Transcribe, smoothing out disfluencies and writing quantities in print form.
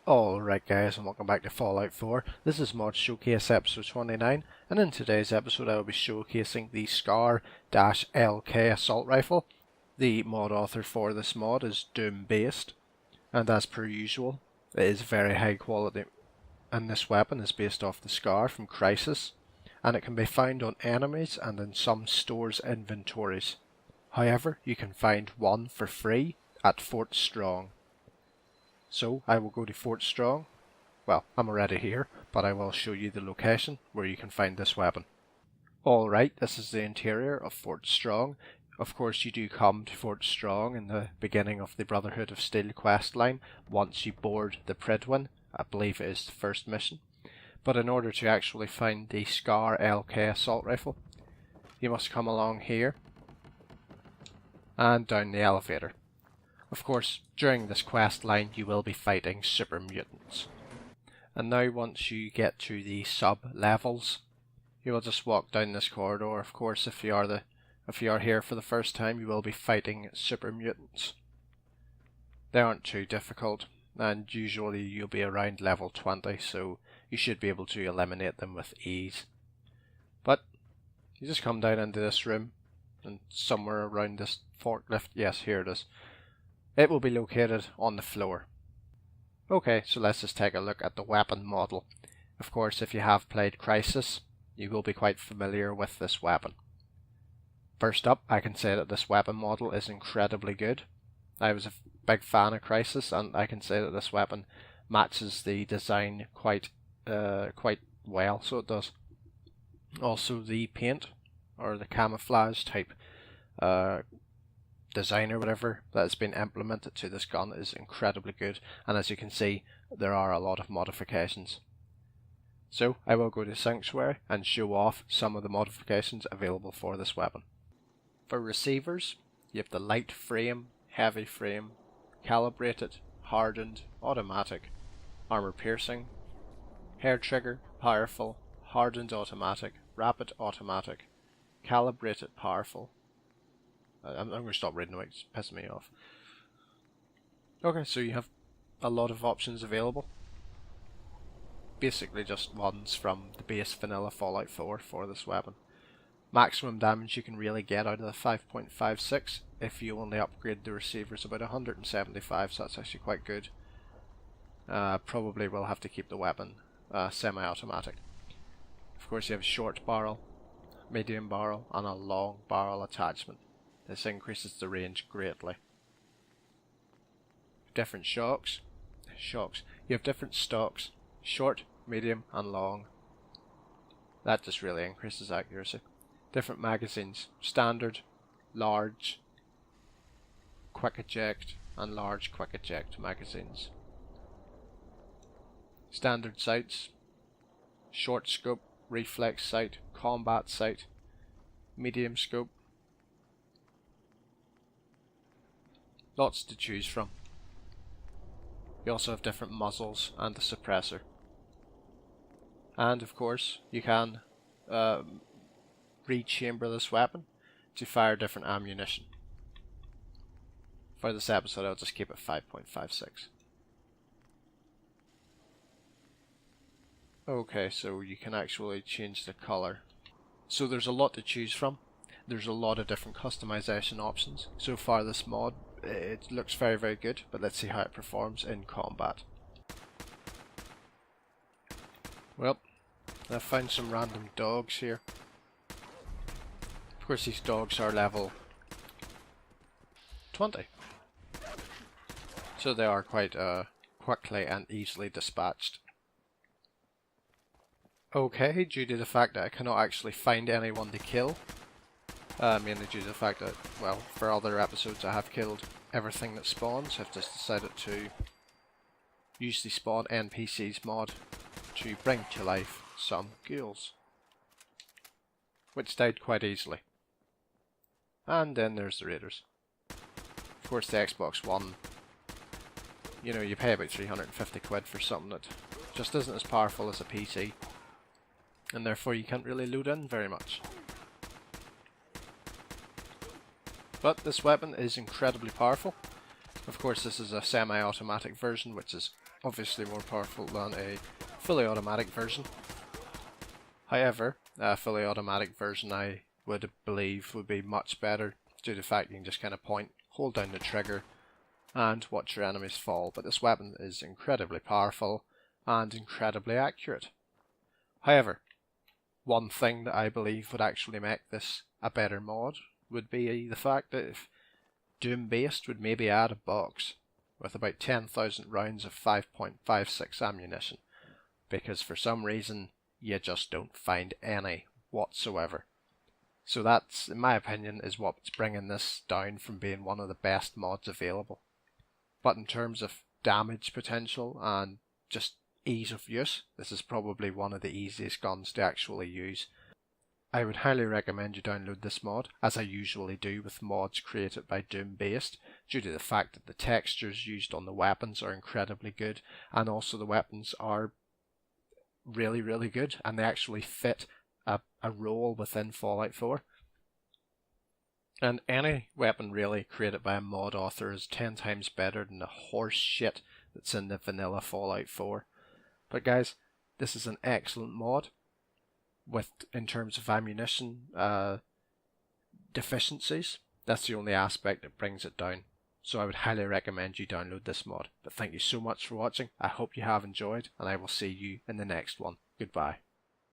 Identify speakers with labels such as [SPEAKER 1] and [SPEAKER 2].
[SPEAKER 1] Alright guys, and welcome back to Fallout 4. This is Mod Showcase episode 29, and in today's episode I will be showcasing the SCAR-LK assault rifle. The mod author for this mod is Doom based, and as per usual, it is very high quality, and this weapon is based off the SCAR from Crysis, and it can be found on enemies and in some stores' inventories. However, you can find one for free at Fort Strong. So I will go to Fort Strong. Well, I'm already here, but I will show you the location where you can find this weapon. Alright, this is the interior of Fort Strong. Of course you do come to Fort Strong in the beginning of the Brotherhood of Steel quest line once you board the Prydwen. I believe it is the first mission. But in order to actually find the SCAR-LK assault rifle, you must come along here and down the elevator. Of course, during this quest line you will be fighting super mutants. And now once you get to the sub-levels, you will just walk down this corridor. Of course, if you are here for the first time, you will be fighting super mutants. They aren't too difficult, and usually you'll be around level 20, so you should be able to eliminate them with ease. But you just come down into this room, and somewhere around this forklift, yes, here it is. It will be located on the floor. Okay, so let's just take a look at the weapon model. Of course, if you have played Crysis, you will be quite familiar with this weapon. First up, I can say that this weapon model is incredibly good. I was a big fan of Crysis, and I can say that this weapon matches the design quite well, so it does. Also, the paint, or the camouflage type design or whatever that has been implemented to this gun is incredibly good, and as you can see, there are a lot of modifications. So I will go to Sanctuary and show off some of the modifications available for this weapon. For receivers, you have the light frame, heavy frame, calibrated, hardened, automatic, armor piercing, hair trigger, powerful, hardened automatic, rapid automatic, calibrated powerful. I'm going to stop reading it, it's pissing me off. Okay, so you have a lot of options available. Basically just ones from the base vanilla Fallout 4 for this weapon. Maximum damage you can really get out of the 5.56 if you only upgrade the receivers about 175, so that's actually quite good. Probably will have to keep the weapon semi-automatic. Of course you have a short barrel, medium barrel and a long barrel attachment. This increases the range greatly. Different shocks. You have different stocks, short, medium and long. That just really increases accuracy. Different magazines, standard, large, quick eject and large quick eject magazines. Standard sights, short scope, reflex sight, combat sight, medium scope. Lots to choose from. You also have different muzzles and the suppressor. And of course you can rechamber this weapon to fire different ammunition. For this episode I'll just keep it 5.56. Okay, so you can actually change the colour. So there's a lot to choose from. There's a lot of different customization options. So far this mod, it looks very very good, but let's see how it performs in combat. Well, I've found some random dogs here. Of course these dogs are level 20. So they are quite quickly and easily dispatched. Okay, due to the fact that I cannot actually find anyone to kill, mainly due to the fact that, well, for other episodes I have killed everything that spawns, I've just decided to use the Spawn NPCs mod to bring to life some ghouls, which died quite easily. And then there's the raiders. Of course the Xbox One, you know, you pay about 350 quid for something that just isn't as powerful as a PC, and therefore you can't really load in very much. But this weapon is incredibly powerful. Of course this is a semi-automatic version, which is obviously more powerful than a fully automatic version. However, a fully automatic version I would believe would be much better due to the fact you can just kind of point, hold down the trigger and watch your enemies fall, but this weapon is incredibly powerful and incredibly accurate. However, one thing that I believe would actually make this a better mod would be the fact that if Doom Based would maybe add a box with about 10,000 rounds of 5.56 ammunition, because for some reason you just don't find any whatsoever. So that's, in my opinion, is what's bringing this down from being one of the best mods available. But in terms of damage potential and just ease of use, this is probably one of the easiest guns to actually use. I would highly recommend you download this mod, as I usually do with mods created by Doom Based, due to the fact that the textures used on the weapons are incredibly good, and also the weapons are really, really good, and they actually fit a role within Fallout 4. And any weapon really created by a mod author is 10 times better than the horse shit that's in the vanilla Fallout 4. But guys, this is an excellent mod with, in terms of ammunition deficiencies. That's the only aspect that brings it down. So I would highly recommend you download this mod. But thank you so much for watching. I hope you have enjoyed, and I will see you in the next one. Goodbye.